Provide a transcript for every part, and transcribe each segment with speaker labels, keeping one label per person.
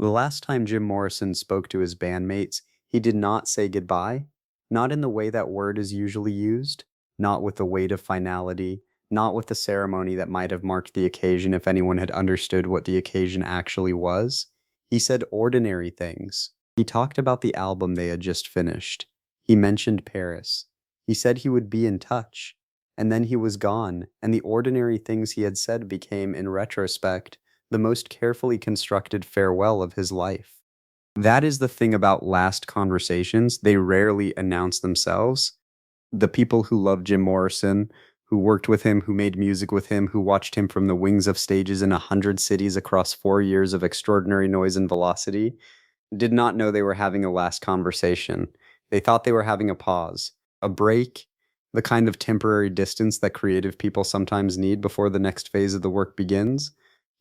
Speaker 1: The last time Jim Morrison spoke to his bandmates, he did not say goodbye, not in the way that word is usually used, not with the weight of finality, not with the ceremony that might have marked the occasion if anyone had understood what the occasion actually was. He said ordinary things. He talked about the album they had just finished. He mentioned Paris. He said he would be in touch. And then he was gone, and the ordinary things he had said became, in retrospect, the most carefully constructed farewell of his life. That is the thing about last conversations. They rarely announce themselves. The people who love Jim Morrison, who worked with him, who made music with him, who watched him from the wings of stages in 100 cities across 4 years of extraordinary noise and velocity, did not know they were having a last conversation. They thought they were having a pause, a break, the kind of temporary distance that creative people sometimes need before the next phase of the work begins.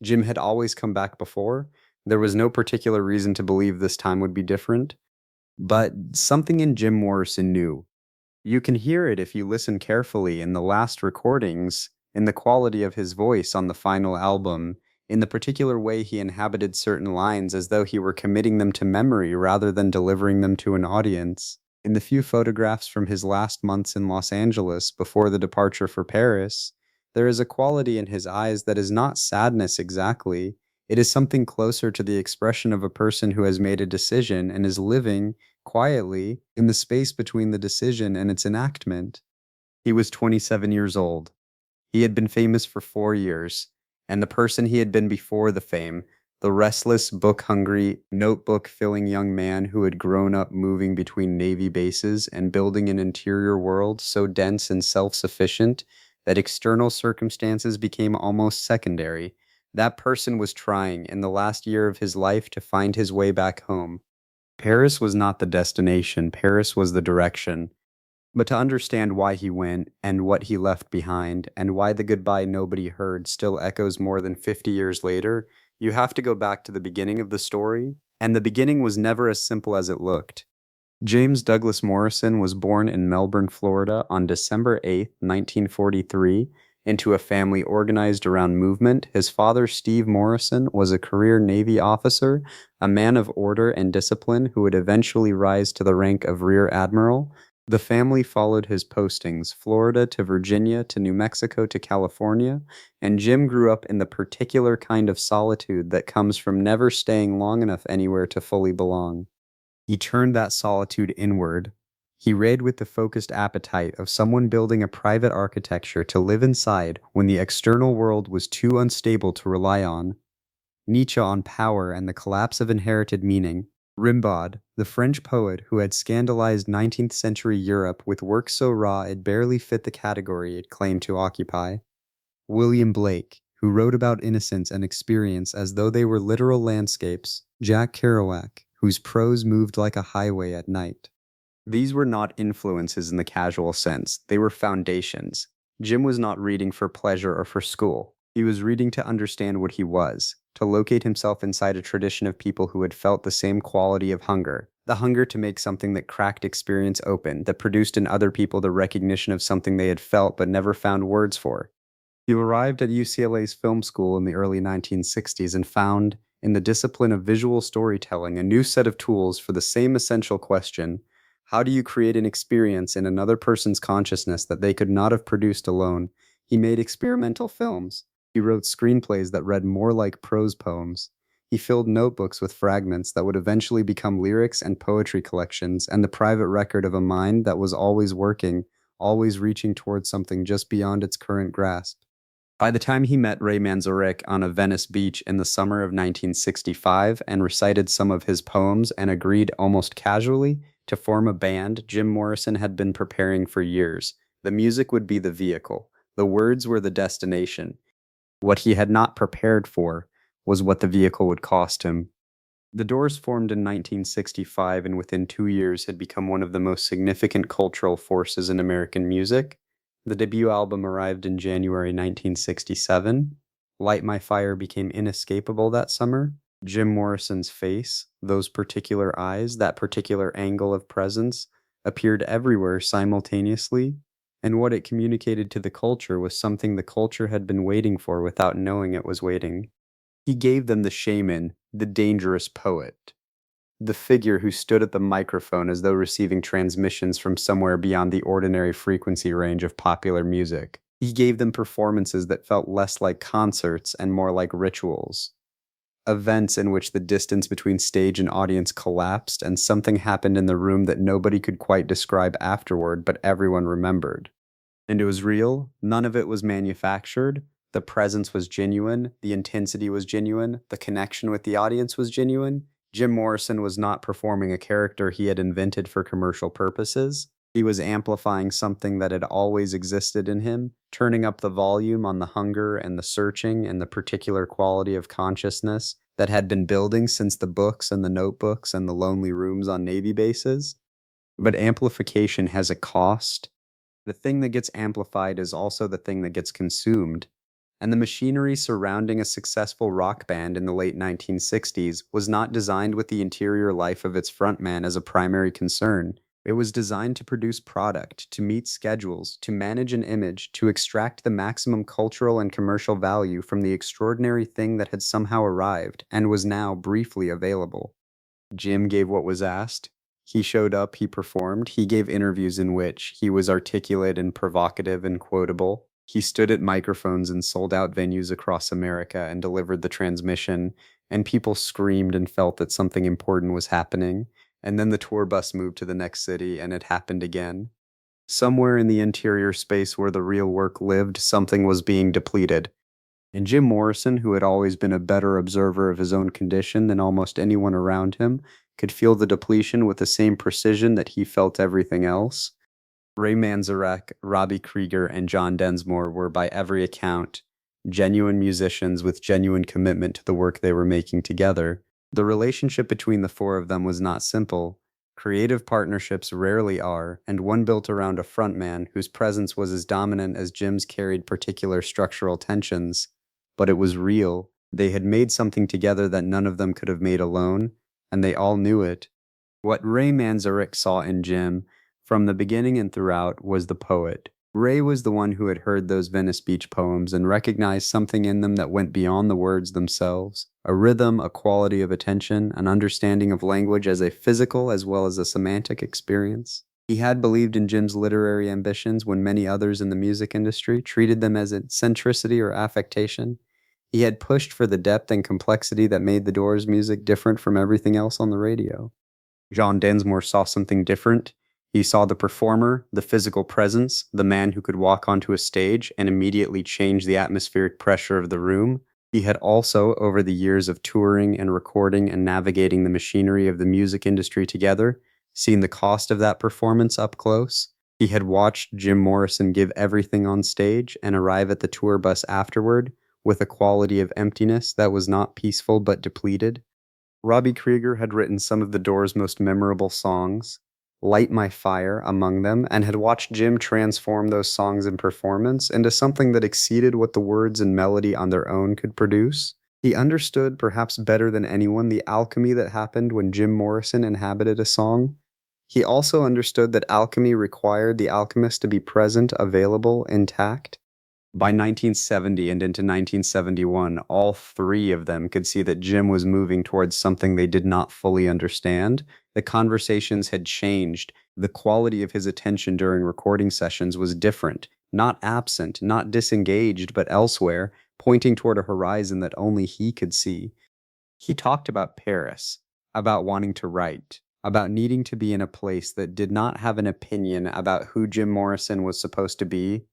Speaker 1: Jim had always come back before. There was no particular reason to believe this time would be different. But something in Jim Morrison knew. You can hear it if you listen carefully in the last recordings, in the quality of his voice on the final album, in the particular way he inhabited certain lines as though he were committing them to memory rather than delivering them to an audience. In the few photographs from his last months in Los Angeles before the departure for Paris, there is a quality in his eyes that is not sadness exactly. It is something closer to the expression of a person who has made a decision and is living, quietly, in the space between the decision and its enactment. He was 27 years old. He had been famous for 4 years, and the person he had been before the fame, the restless, book-hungry, notebook-filling young man who had grown up moving between Navy bases and building an interior world so dense and self-sufficient that external circumstances became almost secondary, that person was trying, in the last year of his life, to find his way back home. Paris was not the destination, Paris was the direction. But to understand why he went, and what he left behind, and why the goodbye nobody heard still echoes more than 50 years later, you have to go back to the beginning of the story, and the beginning was never as simple as it looked. James Douglas Morrison was born in Melbourne, Florida on December 8, 1943, into a family organized around movement. His father, Steve Morrison, was a career Navy officer, a man of order and discipline who would eventually rise to the rank of Rear Admiral. The family followed his postings, Florida to Virginia to New Mexico to California, and Jim grew up in the particular kind of solitude that comes from never staying long enough anywhere to fully belong. He turned that solitude inward. He read with the focused appetite of someone building a private architecture to live inside when the external world was too unstable to rely on. Nietzsche on power and the collapse of inherited meaning. Rimbaud, the French poet who had scandalized 19th century Europe with work so raw it barely fit the category it claimed to occupy. William Blake, who wrote about innocence and experience as though they were literal landscapes. Jack Kerouac, whose prose moved like a highway at night. These were not influences in the casual sense, they were foundations. Jim was not reading for pleasure or for school. He was reading to understand what he was, to locate himself inside a tradition of people who had felt the same quality of hunger, the hunger to make something that cracked experience open, that produced in other people the recognition of something they had felt but never found words for. He arrived at UCLA's film school in the early 1960s and found, in the discipline of visual storytelling, a new set of tools for the same essential question: how do you create an experience in another person's consciousness that they could not have produced alone? He made experimental films. He wrote screenplays that read more like prose poems. He filled notebooks with fragments that would eventually become lyrics and poetry collections, and the private record of a mind that was always working, always reaching towards something just beyond its current grasp. By the time he met Ray Manzarek on a Venice beach in the summer of 1965 and recited some of his poems and agreed almost casually to form a band Jim Morrison had been preparing for years, the music would be the vehicle. The words were the destination. What he had not prepared for was what the vehicle would cost him. The Doors formed in 1965 and within 2 years had become one of the most significant cultural forces in American music. The debut album arrived in January 1967. Light My Fire became inescapable that summer. Jim Morrison's face, those particular eyes, that particular angle of presence, appeared everywhere simultaneously, and what it communicated to the culture was something the culture had been waiting for without knowing it was waiting. He gave them the shaman, the dangerous poet, the figure who stood at the microphone as though receiving transmissions from somewhere beyond the ordinary frequency range of popular music. He gave them performances that felt less like concerts and more like rituals. Events in which the distance between stage and audience collapsed and something happened in the room that nobody could quite describe afterward, but everyone remembered. And it was real. None of it was manufactured. The presence was genuine. The intensity was genuine. The connection with the audience was genuine. Jim Morrison was not performing a character he had invented for commercial purposes. He was amplifying something that had always existed in him, turning up the volume on the hunger and the searching and the particular quality of consciousness that had been building since the books and the notebooks and the lonely rooms on Navy bases. But amplification has a cost. The thing that gets amplified is also the thing that gets consumed. And the machinery surrounding a successful rock band in the late 1960s was not designed with the interior life of its frontman as a primary concern. It was designed to produce product, to meet schedules, to manage an image, to extract the maximum cultural and commercial value from the extraordinary thing that had somehow arrived and was now briefly available. Jim gave what was asked. He showed up, he performed, he gave interviews in which he was articulate and provocative and quotable. He stood at microphones in sold-out venues across America and delivered the transmission, and people screamed and felt that something important was happening. And then the tour bus moved to the next city, and it happened again. Somewhere in the interior space where the real work lived, something was being depleted. And Jim Morrison, who had always been a better observer of his own condition than almost anyone around him, could feel the depletion with the same precision that he felt everything else. Ray Manzarek, Robby Krieger, and John Densmore were, by every account, genuine musicians with genuine commitment to the work they were making together. The relationship between the four of them was not simple. Creative partnerships rarely are, and one built around a frontman whose presence was as dominant as Jim's carried particular structural tensions. But it was real. They had made something together that none of them could have made alone, and they all knew it. What Ray Manzarek saw in Jim, from the beginning and throughout, was the poet. Ray was the one who had heard those Venice Beach poems and recognized something in them that went beyond the words themselves. A rhythm, a quality of attention, an understanding of language as a physical as well as a semantic experience. He had believed in Jim's literary ambitions when many others in the music industry treated them as eccentricity or affectation. He had pushed for the depth and complexity that made the Doors' music different from everything else on the radio. John Densmore saw something different. He saw the performer, the physical presence, the man who could walk onto a stage and immediately change the atmospheric pressure of the room. He had also, over the years of touring and recording and navigating the machinery of the music industry together, seen the cost of that performance up close. He had watched Jim Morrison give everything on stage and arrive at the tour bus afterward with a quality of emptiness that was not peaceful but depleted. Robby Krieger had written some of the Doors' most memorable songs, Light My Fire among them, and had watched Jim transform those songs in performance into something that exceeded what the words and melody on their own could produce. He understood, perhaps better than anyone, the alchemy that happened when Jim Morrison inhabited a song. He also understood that alchemy required the alchemist to be present, available, intact. By 1970 and into 1971, all three of them could see that Jim was moving towards something they did not fully understand. The conversations had changed. The quality of his attention during recording sessions was different, not absent, not disengaged, but elsewhere, pointing toward a horizon that only he could see. He talked about Paris, about wanting to write, about needing to be in a place that did not have an opinion about who Jim Morrison was supposed to be.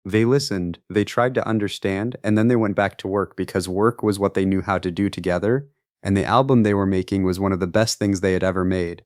Speaker 1: They listened, they tried to understand, and then they went back to work because work was what they knew how to do together, and the album they were making was one of the best things they had ever made.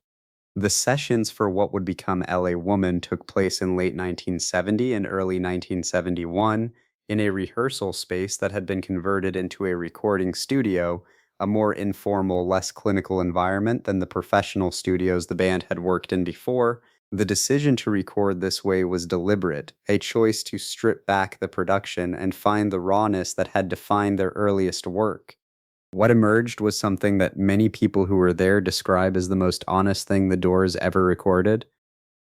Speaker 1: The sessions for what would become LA Woman took place in late 1970 and early 1971 in a rehearsal space that had been converted into a recording studio, a more informal, less clinical environment than the professional studios the band had worked in before. The decision to record this way was deliberate, a choice to strip back the production and find the rawness that had defined their earliest work. What emerged was something that many people who were there describe as the most honest thing the Doors ever recorded.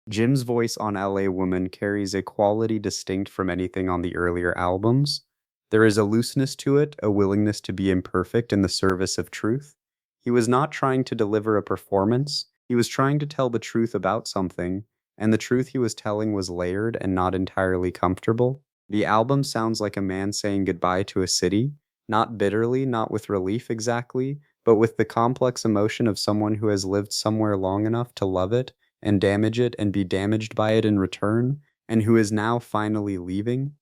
Speaker 1: Jim's voice on LA Woman carries a quality distinct from anything on the earlier albums. There is a looseness to it, a willingness to be imperfect in the service of truth. He was not trying to deliver a performance, he was trying to tell the truth about something, and the truth he was telling was layered and not entirely comfortable. The album sounds like a man saying goodbye to a city, not bitterly, not with relief exactly, but with the complex emotion of someone who has lived somewhere long enough to love it and damage it and be damaged by it in return, and who is now finally leaving.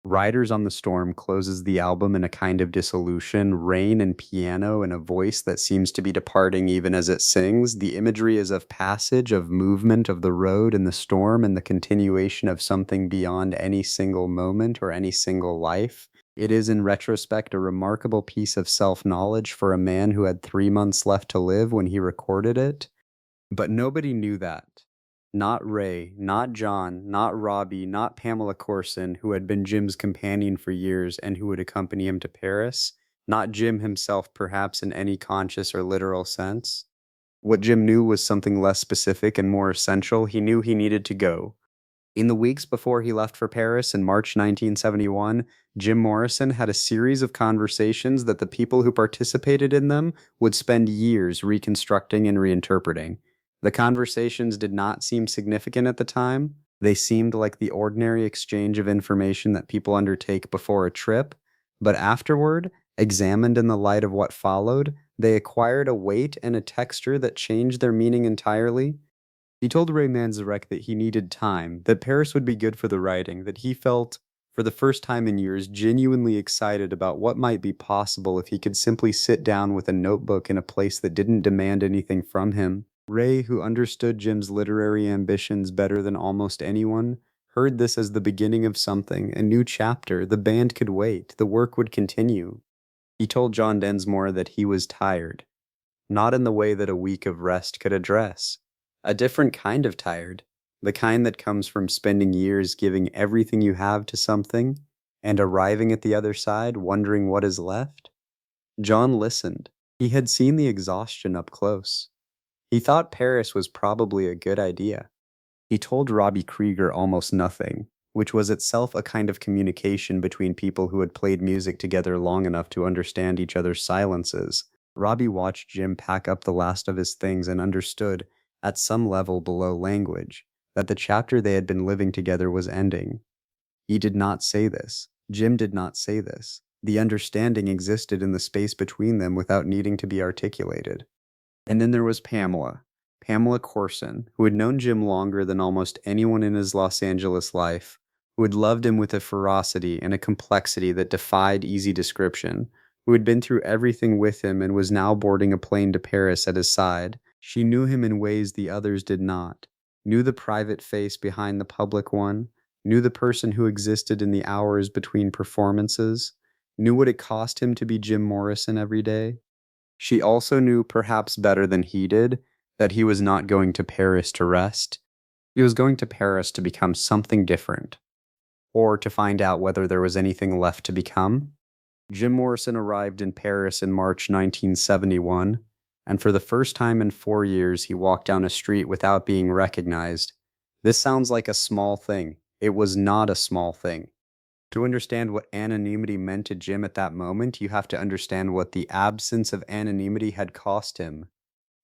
Speaker 1: Riders on the Storm closes the album in a kind of dissolution, rain and piano and a voice that seems to be departing even as it sings. The imagery is of passage, of movement of the road and the storm, and the continuation of something beyond any single moment or any single life. It is, in retrospect, a remarkable piece of self-knowledge for a man who had 3 months left to live when he recorded it. But nobody knew that. Not Ray, not John, not Robby, not Pamela Courson, who had been Jim's companion for years and who would accompany him to Paris, not Jim himself perhaps in any conscious or literal sense. What Jim knew was something less specific and more essential. He knew he needed to go. In the weeks before he left for Paris in March 1971, Jim Morrison had a series of conversations that the people who participated in them would spend years reconstructing and reinterpreting. The conversations did not seem significant at the time. They seemed like the ordinary exchange of information that people undertake before a trip, but afterward, examined in the light of what followed, they acquired a weight and a texture that changed their meaning entirely. He told Ray Manzarek that he needed time, that Paris would be good for the writing, that he felt, for the first time in years, genuinely excited about what might be possible if he could simply sit down with a notebook in a place that didn't demand anything from him. Ray, who understood Jim's literary ambitions better than almost anyone, heard this as the beginning of something, a new chapter. The band could wait, the work would continue. He told John Densmore that he was tired, not in the way that a week of rest could address. A different kind of tired, the kind that comes from spending years giving everything you have to something and arriving at the other side wondering what is left. John listened. He had seen the exhaustion up close. He thought Paris was probably a good idea. He told Robby Krieger almost nothing, which was itself a kind of communication between people who had played music together long enough to understand each other's silences. Robby watched Jim pack up the last of his things and understood, at some level below language, that the chapter they had been living together was ending. He did not say this. Jim did not say this. The understanding existed in the space between them without needing to be articulated. And then there was Pamela Courson, who had known Jim longer than almost anyone in his Los Angeles life, who had loved him with a ferocity and a complexity that defied easy description, who had been through everything with him and was now boarding a plane to Paris at his side. She knew him in ways the others did not, knew the private face behind the public one, knew the person who existed in the hours between performances, knew what it cost him to be Jim Morrison every day. She also knew, perhaps better than he did, that he was not going to Paris to rest. He was going to Paris to become something different, or to find out whether there was anything left to become. Jim Morrison arrived in Paris in March 1971, and for the first time in 4 years he walked down a street without being recognized. This sounds like a small thing. It was not a small thing. To understand what anonymity meant to Jim at that moment, you have to understand what the absence of anonymity had cost him.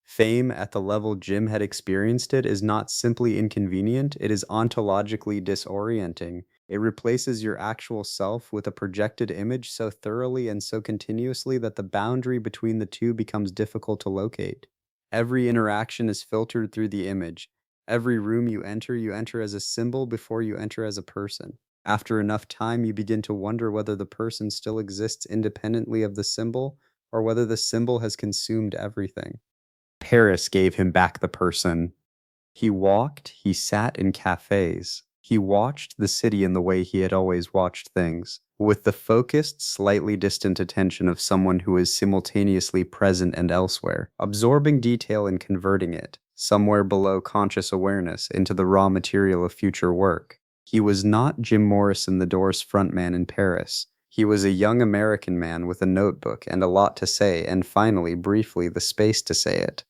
Speaker 1: Fame at the level Jim had experienced it is not simply inconvenient, it is ontologically disorienting. It replaces your actual self with a projected image so thoroughly and so continuously that the boundary between the two becomes difficult to locate. Every interaction is filtered through the image. Every room you enter as a symbol before you enter as a person. After enough time, you begin to wonder whether the person still exists independently of the symbol, or whether the symbol has consumed everything. Paris gave him back the person. He walked, he sat in cafes. He watched the city in the way he had always watched things, with the focused, slightly distant attention of someone who is simultaneously present and elsewhere, absorbing detail and converting it, somewhere below conscious awareness, into the raw material of future work. He was not Jim Morrison, the Doors frontman in Paris. He was a young American man with a notebook and a lot to say, and finally, briefly, the space to say it.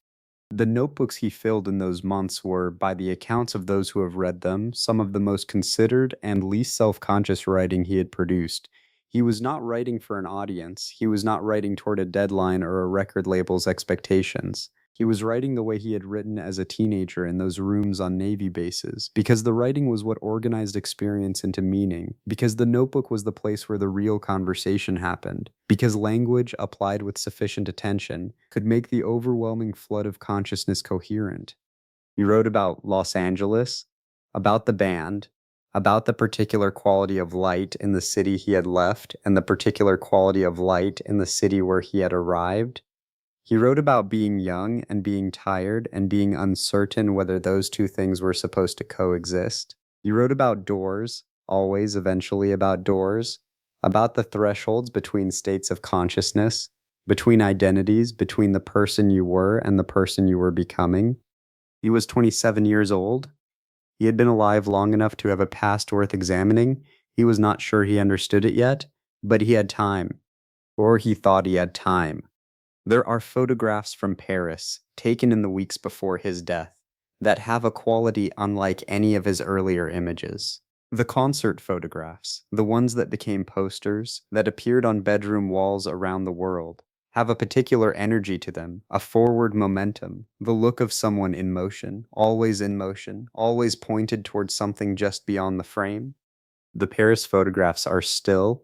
Speaker 1: The notebooks he filled in those months were, by the accounts of those who have read them, some of the most considered and least self-conscious writing he had produced. He was not writing for an audience. He was not writing toward a deadline or a record label's expectations. He was writing the way he had written as a teenager in those rooms on Navy bases, because the writing was what organized experience into meaning, because the notebook was the place where the real conversation happened, because language, applied with sufficient attention, could make the overwhelming flood of consciousness coherent. He wrote about Los Angeles, about the band, about the particular quality of light in the city he had left and the particular quality of light in the city where he had arrived. He wrote about being young and being tired and being uncertain whether those two things were supposed to coexist. He wrote about doors, always eventually about doors, about the thresholds between states of consciousness, between identities, between the person you were and the person you were becoming. He was 27 years old. He had been alive long enough to have a past worth examining. He was not sure he understood it yet, but he had time. Or he thought he had time. There are photographs from Paris, taken in the weeks before his death, that have a quality unlike any of his earlier images. The concert photographs, the ones that became posters, that appeared on bedroom walls around the world, have a particular energy to them, a forward momentum, the look of someone in motion, always pointed towards something just beyond the frame. The Paris photographs are still.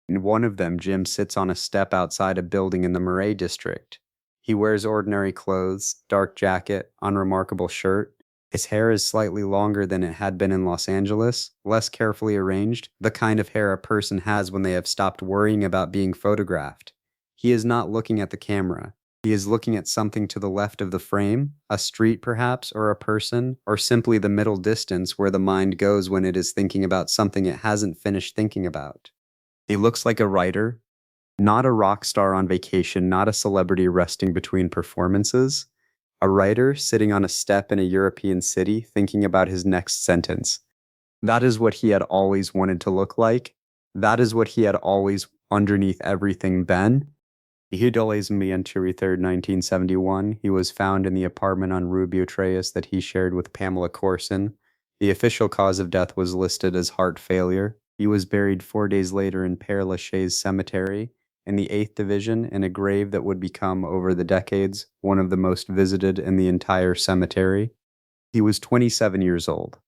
Speaker 1: In one of them, Jim sits on a step outside a building in the Marais district. He wears ordinary clothes, dark jacket, unremarkable shirt. His hair is slightly longer than it had been in Los Angeles, less carefully arranged, the kind of hair a person has when they have stopped worrying about being photographed. He is not looking at the camera. He is looking at something to the left of the frame, a street perhaps, or a person, or simply the middle distance where the mind goes when it is thinking about something it hasn't finished thinking about. He looks like a writer, not a rock star on vacation, not a celebrity resting between performances. A writer sitting on a step in a European city thinking about his next sentence. That is what he had always wanted to look like. That is what he had always, underneath everything, been. Beautreillis, January 3rd, 1971. He was found in the apartment on Rue Beautreillis that he shared with Pamela Courson. The official cause of death was listed as heart failure. He was buried 4 days later in Père Lachaise Cemetery, in the 8th Division, in a grave that would become, over the decades, one of the most visited in the entire cemetery. He was 27 years old.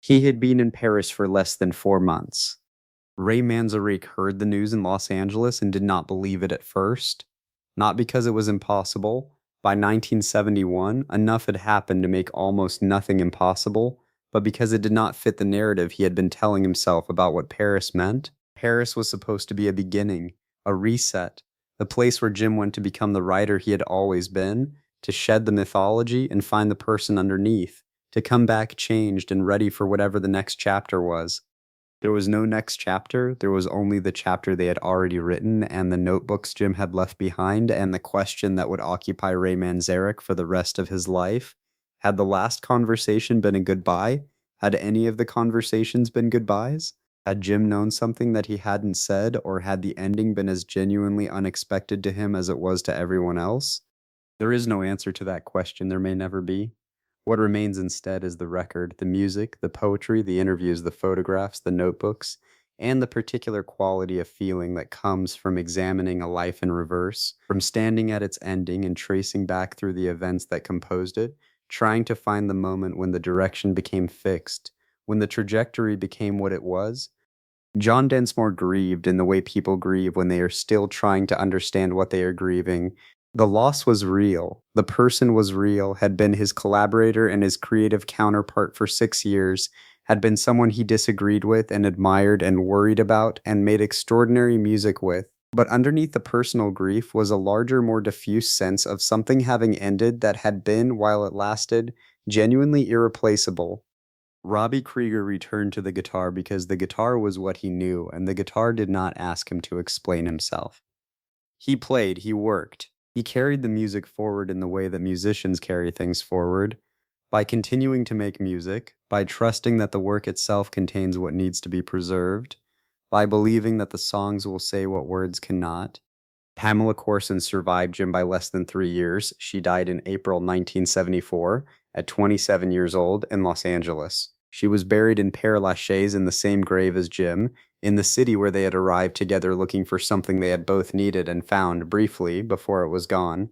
Speaker 1: He had been in Paris for less than 4 months. Ray Manzarek heard the news in Los Angeles and did not believe it at first. Not because it was impossible. By 1971, enough had happened to make almost nothing impossible, but because it did not fit the narrative he had been telling himself about what Paris meant. Paris was supposed to be a beginning, a reset, the place where Jim went to become the writer he had always been, to shed the mythology and find the person underneath, to come back changed and ready for whatever the next chapter was. There was no next chapter, there was only the chapter they had already written and the notebooks Jim had left behind and the question that would occupy Ray Manzarek for the rest of his life. Had the last conversation been a goodbye? Had any of the conversations been goodbyes? Had Jim known something that he hadn't said, or had the ending been as genuinely unexpected to him as it was to everyone else? There is no answer to that question, there may never be. What remains instead is the record, the music, the poetry, the interviews, the photographs, the notebooks, and the particular quality of feeling that comes from examining a life in reverse, from standing at its ending and tracing back through the events that composed it, trying to find the moment when the direction became fixed, when the trajectory became what it was. John Densmore grieved in the way people grieve when they are still trying to understand what they are grieving. The loss was real. The person was real, had been his collaborator and his creative counterpart for 6 years, had been someone he disagreed with and admired and worried about and made extraordinary music with. But underneath the personal grief was a larger, more diffuse sense of something having ended that had been, while it lasted, genuinely irreplaceable. Robby Krieger returned to the guitar because the guitar was what he knew, and the guitar did not ask him to explain himself. He played, he worked. He carried the music forward in the way that musicians carry things forward, by continuing to make music, by trusting that the work itself contains what needs to be preserved, by believing that the songs will say what words cannot. Pamela Courson survived Jim by less than 3 years. She died in April 1974 at 27 years old in Los Angeles. She was buried in Père Lachaise in the same grave as Jim, in the city where they had arrived together looking for something they had both needed and found briefly before it was gone.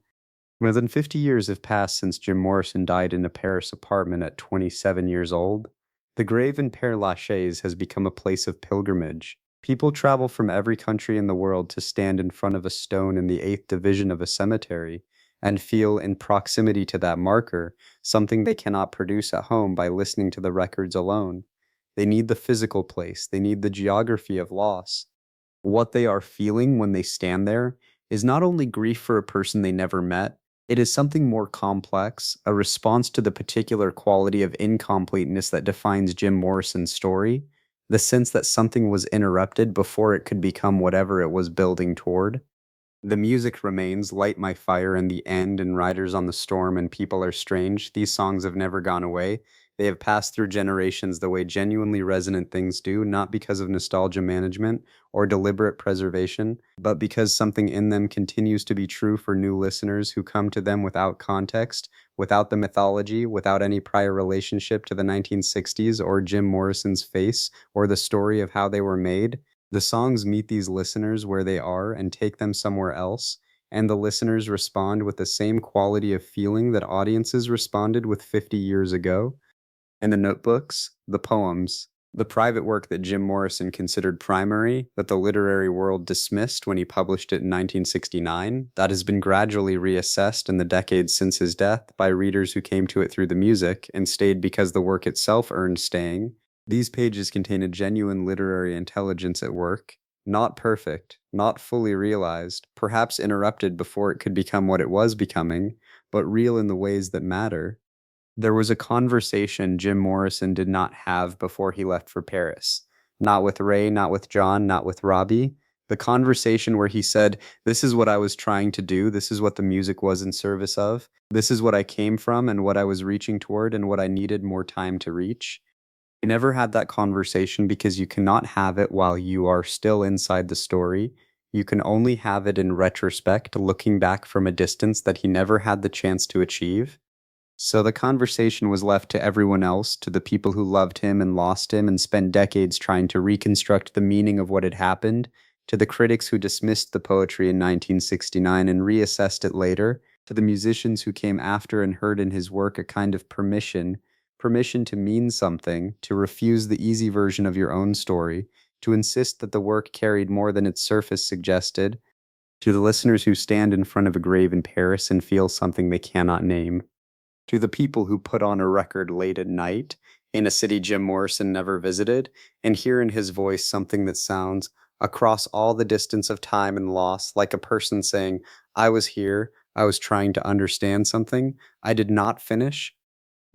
Speaker 1: More than 50 years have passed since Jim Morrison died in a Paris apartment at 27 years old. The grave in Père Lachaise has become a place of pilgrimage. People travel from every country in the world to stand in front of a stone in the 8th division of a cemetery and feel in proximity to that marker, something they cannot produce at home by listening to the records alone. They need the physical place, they need the geography of loss. What they are feeling when they stand there is not only grief for a person they never met, it is something more complex, a response to the particular quality of incompleteness that defines Jim Morrison's story, the sense that something was interrupted before it could become whatever it was building toward. The music remains Light My Fire and The End and Riders on the Storm and People Are Strange. These songs have never gone away. They have passed through generations the way genuinely resonant things do, not because of nostalgia management or deliberate preservation, but because something in them continues to be true for new listeners who come to them without context, without the mythology, without any prior relationship to the 1960s or Jim Morrison's face or the story of how they were made. The songs meet these listeners where they are and take them somewhere else, and the listeners respond with the same quality of feeling that audiences responded with 50 years ago. And the notebooks, the poems, the private work that Jim Morrison considered primary, that the literary world dismissed when he published it in 1969, that has been gradually reassessed in the decades since his death by readers who came to it through the music and stayed because the work itself earned staying. These pages contain a genuine literary intelligence at work, not perfect, not fully realized, perhaps interrupted before it could become what it was becoming, but real in the ways that matter. There was a conversation Jim Morrison did not have before he left for Paris. Not with Ray, not with John, not with Robby. The conversation where he said, "This is what I was trying to do. This is what the music was in service of. This is what I came from and what I was reaching toward and what I needed more time to reach." You never had that conversation because you cannot have it while you are still inside the story. You can only have it in retrospect, looking back from a distance that he never had the chance to achieve. So the conversation was left to everyone else, to the people who loved him and lost him and spent decades trying to reconstruct the meaning of what had happened, to the critics who dismissed the poetry in 1969 and reassessed it later, to the musicians who came after and heard in his work a kind of permission to mean something, to refuse the easy version of your own story, to insist that the work carried more than its surface suggested, to the listeners who stand in front of a grave in Paris and feel something they cannot name. To the people who put on a record late at night in a city Jim Morrison never visited and hear in his voice something that sounds, across all the distance of time and loss, like a person saying, "I was here, I was trying to understand something, I did not finish."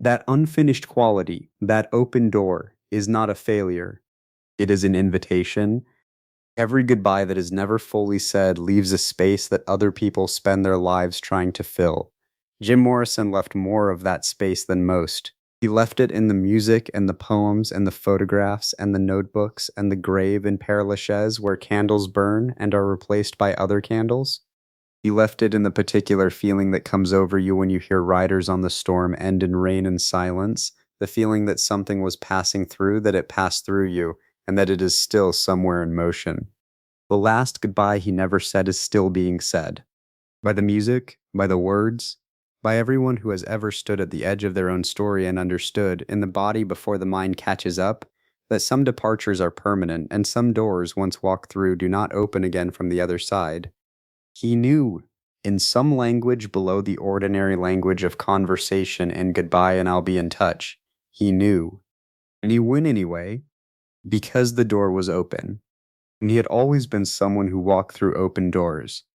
Speaker 1: That unfinished quality, that open door, is not a failure. It is an invitation. Every goodbye that is never fully said leaves a space that other people spend their lives trying to fill. Jim Morrison left more of that space than most. He left it in the music and the poems and the photographs and the notebooks and the grave in Père Lachaise where candles burn and are replaced by other candles. He left it in the particular feeling that comes over you when you hear Riders on the Storm end in rain and silence, the feeling that something was passing through, that it passed through you, and that it is still somewhere in motion. The last goodbye he never said is still being said. By the music, by the words, by everyone who has ever stood at the edge of their own story and understood, in the body before the mind catches up, that some departures are permanent and some doors once walked through do not open again from the other side. He knew, in some language below the ordinary language of conversation and goodbye and I'll be in touch, he knew. And he went anyway, because the door was open. And he had always been someone who walked through open doors.